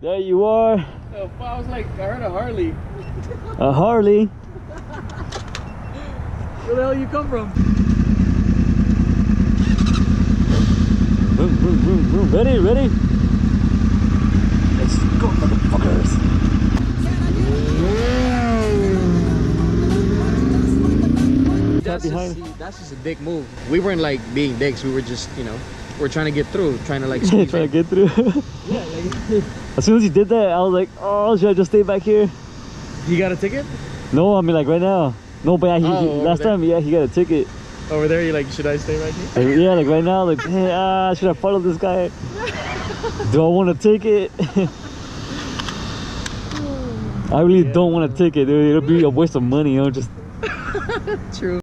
There you are. Oh, I was like, I heard a Harley. A Harley. Where the hell you come from? Boom, boom, boom, boom. Ready, ready? Let's go, motherfuckers. That's just a dick move. We weren't like being dicks. We were just, you know, we're trying to get through, trying to like Trying to get through. Yeah, like As soon as he did that, I was like, oh, should I just stay back here? You got a ticket? No, I mean like right now. No, but last time, yeah, he got a ticket. Over there, you like, should I stay right here? Like, yeah, like right now, like, hey, should I follow this guy? Do I want a ticket? I really don't want a ticket, dude. It'll be a waste of money, you know, just... True.